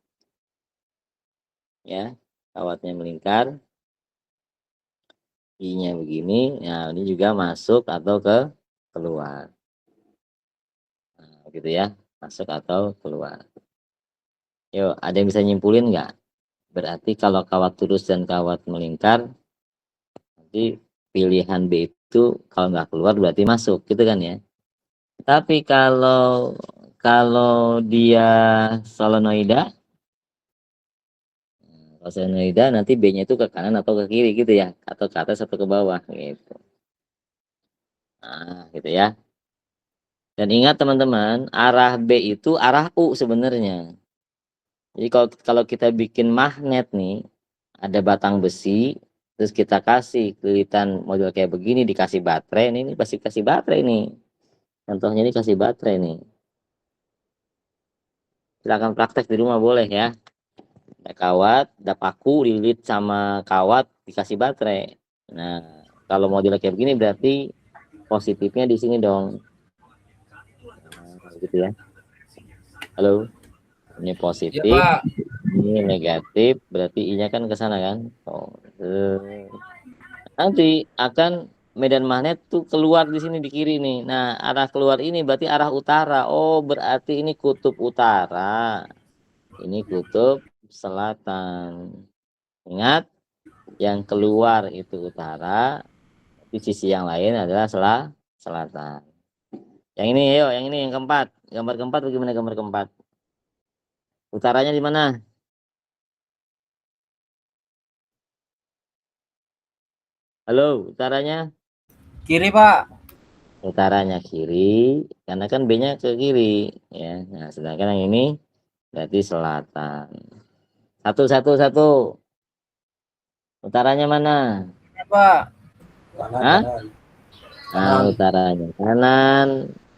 ya, kawatnya melingkar, I-nya begini, ya ini juga masuk atau keluar. Nah, gitu ya, masuk atau keluar. Yuk, ada yang bisa nyimpulin nggak? Berarti kalau kawat lurus dan kawat melingkar, nanti pilihan B itu kalau nggak keluar berarti masuk, gitu kan ya. Tapi kalau dia solenoida, kalau solenoida nanti B-nya itu ke kanan atau ke kiri gitu ya, atau ke atas atau ke bawah gitu. Nah, gitu ya. Dan ingat teman-teman, arah B itu arah U sebenarnya. Jadi kalau kita bikin magnet nih, ada batang besi, terus kita kasih lilitan model kayak begini, dikasih baterai, ini pasti kasih baterai nih. Contohnya ini kasih baterai nih. Silakan praktek di rumah boleh ya. Ada kawat, ada paku, lilit sama kawat, dikasih baterai. Nah, kalau model kayak begini berarti positifnya di sini dong. Nah, gitu ya. Halo, ini Ya positif, Pak. ini negatif, berarti I-nya kan ke sana kan. Nanti akan medan magnet tuh keluar di sini di kiri nih. Nah, arah keluar ini berarti arah utara. Oh, berarti ini kutub utara. Ini kutub selatan. Ingat, yang keluar itu utara, di sisi yang lain adalah selatan. Yang ini, ayo, yang ini yang keempat. Gambar keempat bagaimana gambar keempat? Utaranya di mana? Halo, utaranya? Kiri Pak. Utaranya kiri, karena kan B-nya ke kiri, ya. Nah, sedangkan yang ini berarti selatan. Satu. Utaranya mana? Ya Pak. Kanan, Hah? kanan. Nah, Kanan. utaranya kanan.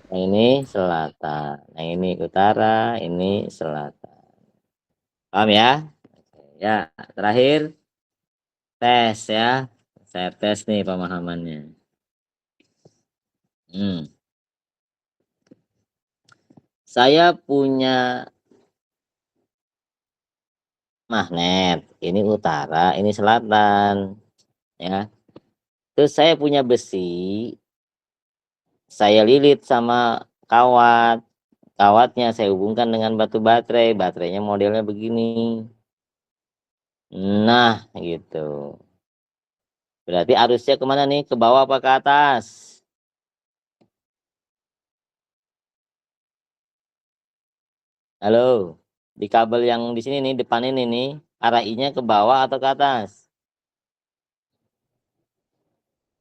Nah, ini selatan. Nah, ini utara, ini selatan. Paham ya? Ya, terakhir tes ya. Saya tes nih pemahamannya. Saya punya magnet. Ini utara, ini selatan. Ya. Terus saya punya besi. Saya lilit sama kawat. Kawatnya saya hubungkan dengan batu baterai. Baterainya modelnya begini. Nah, gitu. Berarti arusnya kemana nih? Ke bawah apa ke atas? Halo, di kabel yang di sini nih, depan ini nih, arah I-nya ke bawah atau ke atas?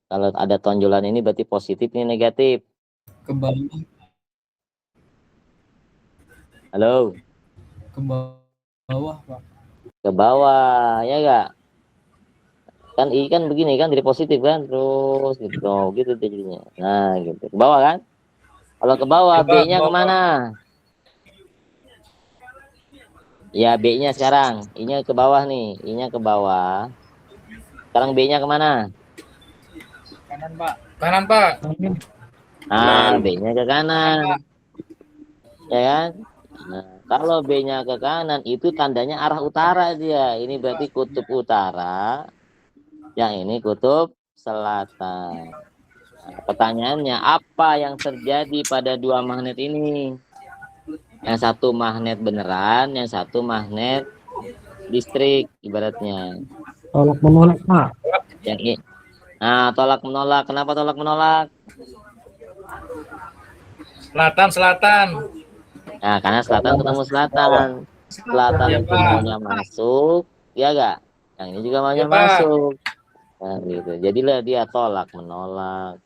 Kalau ada tonjolan ini berarti positif, ini negatif. Ke bawah. Halo, Ke bawah Pak. ke bawah, ya enggak? Kan I kan begini kan, jadi positif kan, terus gitu, gitu jadinya. Nah, gitu. Ke bawah kan? Kalau ke bawah, Ya Pak, ke B-nya bawah. kemana? Ya, B-nya sekarang. I-nya ke bawah nih. I-nya ke bawah. Sekarang B-nya kemana? Kanan Pak. Kanan Pak. Nah, B-nya ke Kanan kanan. Pak. Ya kan? Nah, kalau B-nya ke kanan, itu tandanya arah utara dia. Ini berarti kutub utara. Yang ini kutub selatan. Nah, pertanyaannya, apa yang terjadi pada dua magnet ini? Yang satu magnet beneran, yang satu magnet listrik ibaratnya. Tolak menolak, Pak. Yang ini. Nah, tolak menolak. Kenapa tolak menolak? Selatan. Nah, karena selatan ketemu selatan. Selatan Ya itu Pak. maunya masuk, ya enggak? Yang ini juga maunya Ya Pak. masuk. Nah, gitu. Jadilah dia tolak menolak.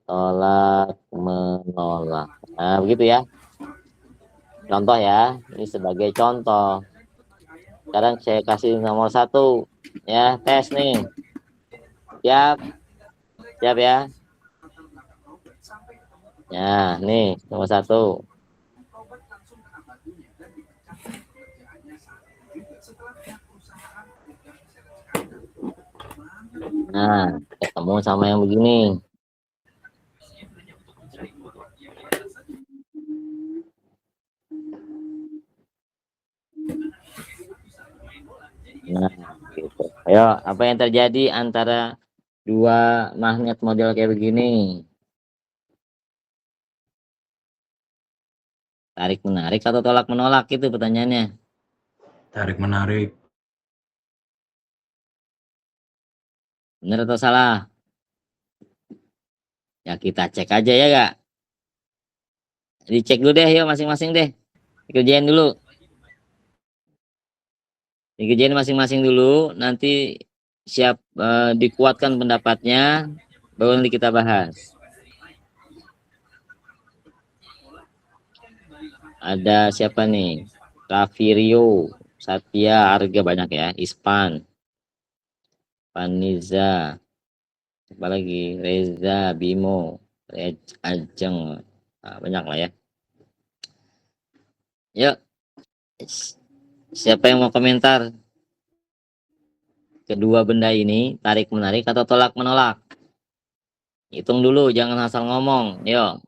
Tolak menolak. Nah, begitu ya. Contoh ya. Ini sebagai contoh. Sekarang saya kasih nomor 1. Ya, tes nih. Siap. Siap ya. Ya, nih nomor 1. Nah, ketemu sama yang begini. Nah, gitu. Ayo, apa yang terjadi antara dua magnet model kayak begini? Tarik menarik atau tolak menolak itu pertanyaannya. Tarik menarik. Benar atau salah? Ya kita cek aja ya gak? Dicek dulu deh, yuk masing-masing deh. Dikerjain dulu. Dikerjain masing-masing dulu. Nanti siap dikuatkan pendapatnya. Baru nanti kita bahas. Ada siapa nih? Rafirio, Satya, Arga banyak ya. Ispan, Paniza, apa lagi? Reza, Bimo, Ajeng. Nah, banyak lah ya. Yuk, siapa yang mau komentar? Kedua benda ini, tarik menarik atau tolak menolak? Hitung dulu, jangan asal ngomong. Yuk.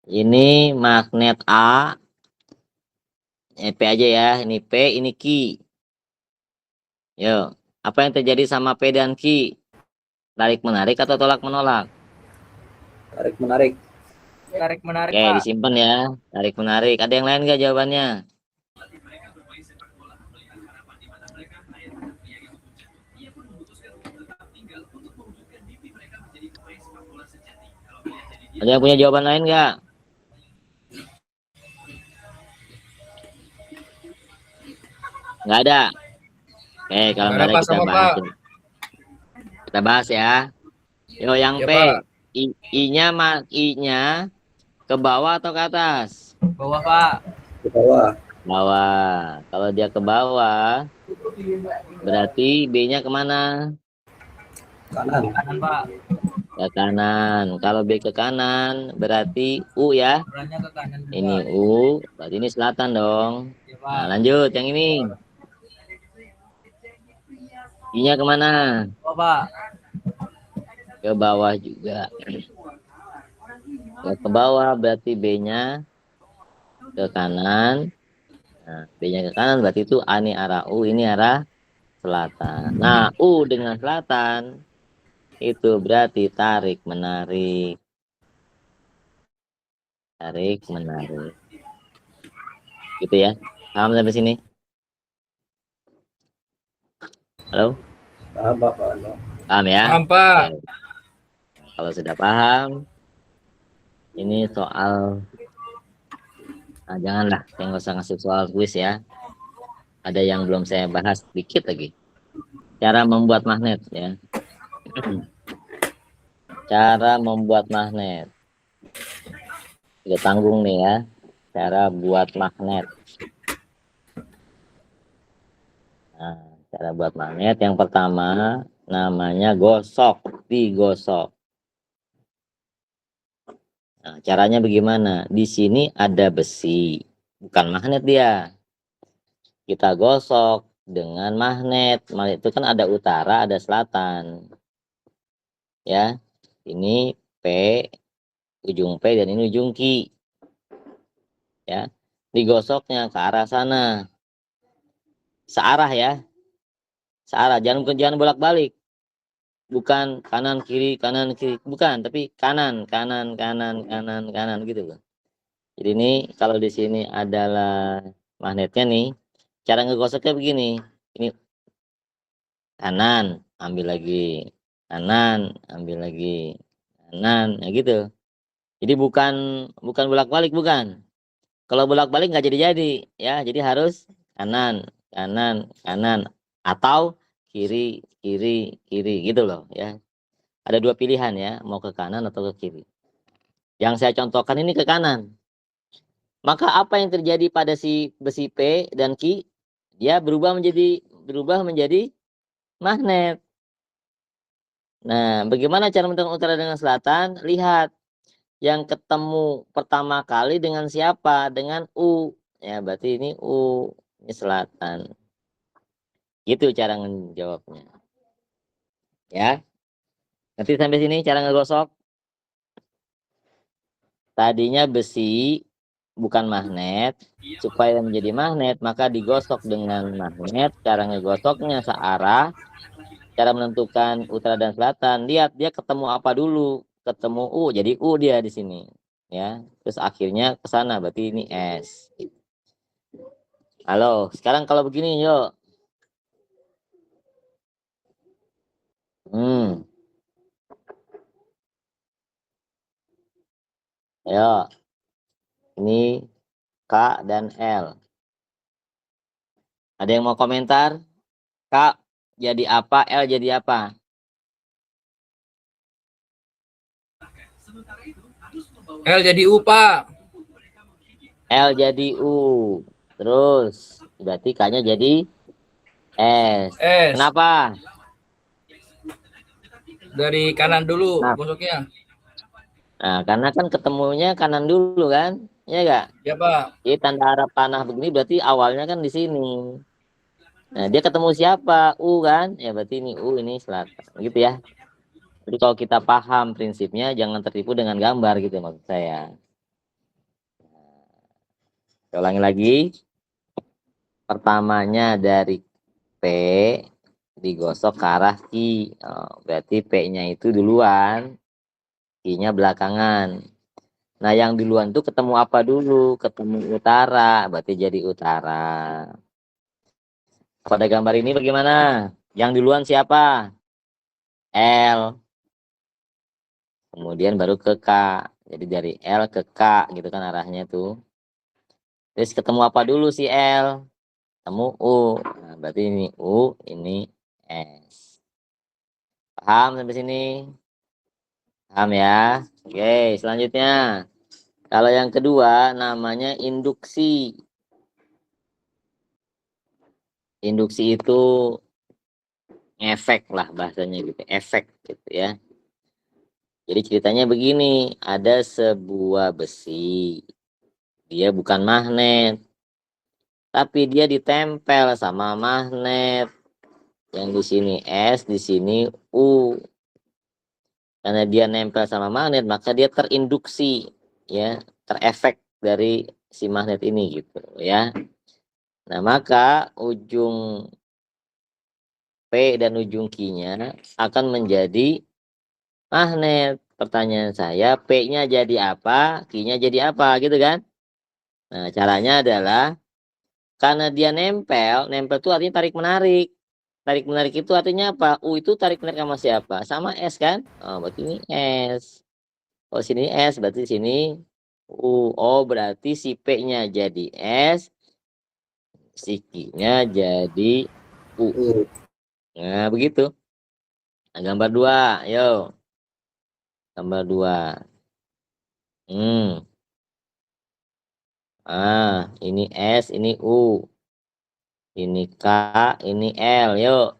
Ini magnet A, P aja ya. Ini P, ini Q. Yuk, apa yang terjadi sama P dan Q? Tarik menarik atau tolak menolak? Tarik menarik. Tarik menarik, Oke, Pak. disimpan ya. Tarik menarik. Ada yang lain nggak jawabannya? Ada yang punya jawaban lain nggak? Nggak ada. Oke, kalau nggak ada Pak kita sama bahas. Pak. Kita bahas ya. Yo, yang Ya, P, Pak. I-nya ke bawah atau ke atas? Bawah, Pak. Di bawah. Bawah. Kalau dia ke bawah, berarti B-nya kemana? Kanan. Kanan, Pak. Ke kanan. Kalau B ke kanan, berarti U ya. Sebenarnya ke kanan juga. Ini U, berarti ini selatan dong. Ya, Nah, Pak. lanjut yang ini. I-nya kemana? Oh, Pak. Ke bawah juga. Ya, ke bawah berarti B-nya ke kanan. Nah, B-nya ke kanan berarti itu A ini arah U, ini arah selatan. Nah, U dengan selatan itu berarti tarik menarik. Tarik menarik. Gitu ya. Paham sampai sini? Halo? Paham, Pak. Paham. Paham ya? Paham, Pak. Oke. Kalau sudah paham, ini soal, nah, janganlah, saya nggak usah ngasih soal kuis ya. Ada yang belum saya bahas dikit lagi. Cara membuat magnet ya. Cara membuat magnet. Kita tanggung nih ya. Cara buat magnet. Nah, cara buat magnet yang pertama namanya gosok, digosok. Nah, caranya bagaimana? Di sini ada besi, bukan magnet dia. Kita gosok dengan magnet. Magnet itu kan ada utara, ada selatan. Ya, ini P, ujung P dan ini ujung Q. Ya, digosoknya ke arah sana. Searah ya. Searah, jangan bolak-balik. Bukan kanan kiri, bukan, tapi kanan gitu loh. Jadi ini kalau di sini adalah magnetnya nih, cara ngegosoknya begini. Ini kanan, ambil lagi, kanan, ambil lagi, kanan, ya gitu. Jadi bukan bolak-balik, bukan. Kalau bolak-balik nggak jadi ya. Jadi harus kanan, atau kiri gitu loh ya. Ada dua pilihan ya, mau ke kanan atau ke kiri. Yang saya contohkan ini ke kanan. Maka apa yang terjadi pada si besi P dan Q? Dia berubah menjadi magnet. Nah, bagaimana cara menentukan utara dengan selatan? Lihat yang ketemu pertama kali dengan siapa? Dengan U. Ya, berarti ini U, ini selatan. Gitu cara menjawabnya. Ya. Nanti sampai sini cara ngegosok. Tadinya besi bukan magnet, supaya menjadi magnet maka digosok dengan magnet. Cara ngegosoknya searah. Cara menentukan utara dan selatan, lihat dia ketemu apa dulu. Ketemu U, jadi U dia di sini. Ya, terus akhirnya ke sana, berarti ini S. Halo, sekarang kalau begini yuk. Ayo. Ini K dan L. Ada yang mau komentar? Kak, jadi apa, L jadi apa? L jadi U, Pak. L jadi U. Terus berarti K-nya jadi S. S. Kenapa? Dari kanan dulu Nah, masuknya. nah, karena kan ketemunya kanan dulu kan? Ya enggak? Ya, Pak. Jadi tanda arah panah begini berarti awalnya kan di sini. Nah, dia ketemu siapa? U kan? Ya berarti ini U, ini selatan. Gitu ya. Jadi kalau kita paham prinsipnya jangan tertipu dengan gambar gitu maksud saya. Saya ulangi lagi. Pertamanya dari P digosok ke arah Q. Oh, berarti P-nya itu duluan, Q-nya belakangan. Nah, yang duluan tuh ketemu apa dulu? Ketemu utara, berarti jadi utara. Pada gambar ini bagaimana? Yang duluan siapa? L. Kemudian baru ke K. Jadi dari L ke K gitu kan arahnya tuh. Terus ketemu apa dulu si L? Ketemu U. Nah, berarti ini U, ini S. Paham sampai sini? Paham ya? Oke, selanjutnya. Kalau yang kedua namanya induksi. Induksi itu efek lah bahasanya gitu, efek gitu ya. Jadi ceritanya begini, ada sebuah besi. Dia bukan magnet, tapi dia ditempel sama magnet. Yang di sini S, di sini U. Karena dia nempel sama magnet, maka dia terinduksi, ya, terefek dari si magnet ini gitu ya. Nah, maka ujung P dan ujung Q-nya akan menjadi magnet. Pertanyaan saya, P-nya jadi apa, Q-nya jadi apa gitu kan? Nah, caranya adalah karena dia nempel, nempel itu artinya tarik menarik. Tarik menarik itu artinya apa? U itu tarik menarik sama siapa? Sama S kan? Oh, berarti ini S. Oh, sini S, berarti sini U. Oh, berarti si P-nya jadi S, si Q-nya jadi U. Nah, begitu. Nah, gambar 2, yuk. Gambar 2. Hmm. Ini S, ini U. Ini K, ini L, yuk.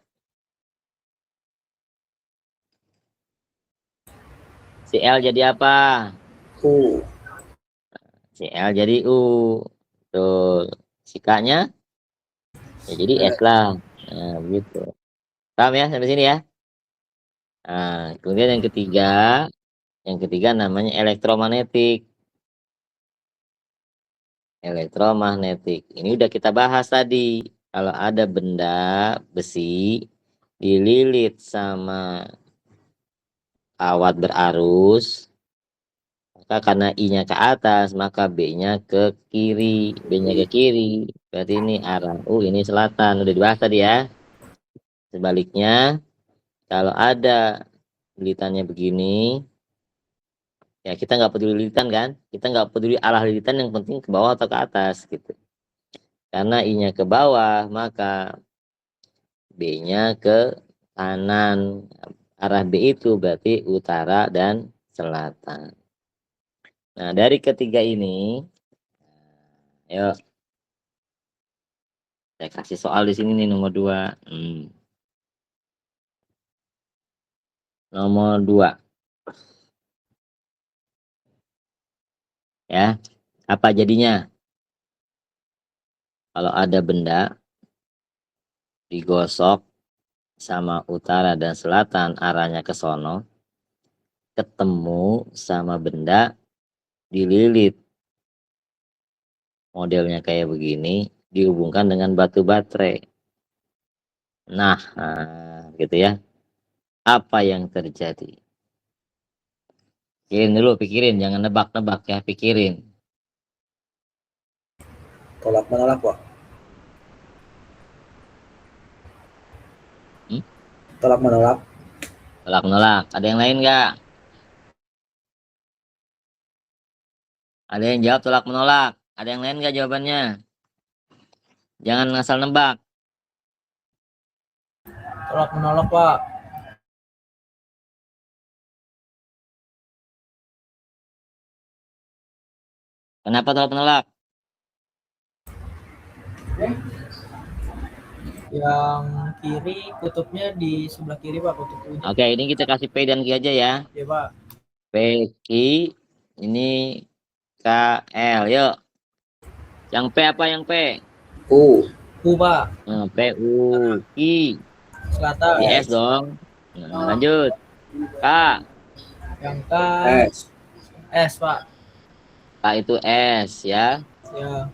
Si L jadi apa? U. Si L jadi U. Tuh. Si K-nya ya jadi S lah. Nah, begitu. Paham ya sampai sini ya? Nah, kemudian yang ketiga namanya elektromagnetik. Elektromagnetik. Ini udah kita bahas tadi. Kalau ada benda besi dililit sama kawat berarus, maka karena I-nya ke atas, maka B-nya ke kiri. B-nya ke kiri. Berarti ini arah. Ini selatan. Udah dibahas tadi ya. Sebaliknya, kalau ada lilitannya begini, ya kita nggak peduli lilitan kan? Kita nggak peduli arah lilitan, yang penting ke bawah atau ke atas gitu. Karena I-nya ke bawah, maka B-nya ke kanan. Arah B itu berarti utara dan selatan. Nah, dari ketiga ini, yuk saya kasih soal di sini nih nomor 2. Nomor 2. Ya. Apa jadinya? Kalau ada benda digosok sama utara dan selatan arahnya ke sono, ketemu sama benda dililit modelnya kayak begini, dihubungkan dengan batu baterai. Nah, gitu ya. Apa yang terjadi? Pikirin dulu, pikirin, jangan nebak-nebak ya, pikirin. Tolak menolak, Pak. Tolak menolak. Tolak menolak. Ada yang lain nggak? Ada yang jawab tolak menolak. Ada yang lain nggak jawabannya? Jangan ngasal nebak. Tolak menolak Pak. Kenapa tolak menolak? Yang kiri kutubnya di sebelah kiri Pak, kutub U. Oke, ini kita kasih P dan Q aja ya. Ya Pak. P, Q, ini K, L. Yuk. Yang P apa yang P? U Pak. Nah, P, U, I. Selatan. Di S dong. Nah, lanjut. K. Yang K S. S Pak. K itu S ya. Ya.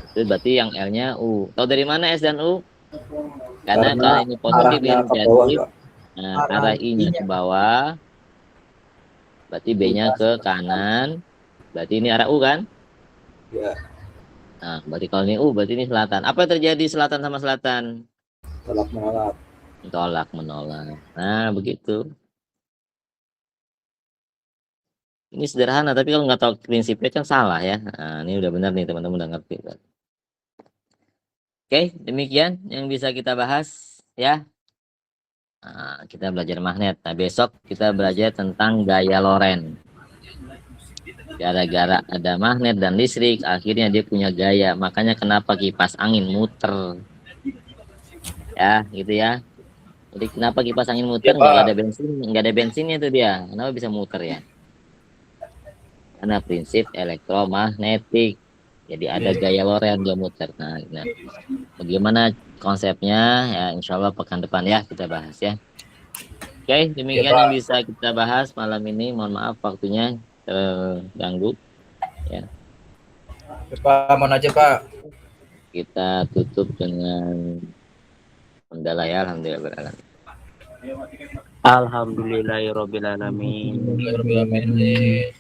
Itu berarti yang L-nya U. Tahu dari mana S dan U? Karena Karena kalau ini positif arahnya dan ke bawah, negatif. Pak. Nah, Arah arah I-nya I-nya. ke bawah. Berarti B-nya ke kanan. Berarti ini arah U kan? Ya, Nah, berarti kalau ini U, berarti ini selatan. Apa yang terjadi selatan sama selatan? tolak menolak. Tolak menolak. Nah, begitu. Ini sederhana, tapi kalau nggak tahu prinsipnya kan salah ya. Nah, ini udah benar nih teman-teman, udah ngerti. Oke, demikian yang bisa kita bahas ya. Nah, kita belajar magnet. Nah, besok kita belajar tentang gaya Lorentz. Gara-gara ada magnet dan listrik, akhirnya dia punya gaya. Makanya kenapa kipas angin muter. Ya, gitu ya. Jadi kenapa kipas angin muter? Ya, Nggak Pak. ada bensin, nggak ada bensinnya tuh dia. Kenapa bisa muter ya? Karena prinsip elektromagnetik. Jadi ada gaya Lorentz dia muter. Nah, bagaimana konsepnya? Ya, insya Allah pekan depan ya kita bahas ya. Oke, demikian yang bisa kita bahas malam ini. Mohon maaf waktunya terganggu. Ya. Pak, mohon aja Pak. Kita tutup dengan hamdalah ya, alhamdulillah. Alhamdulillahirobbilalamin. Alhamdulillah.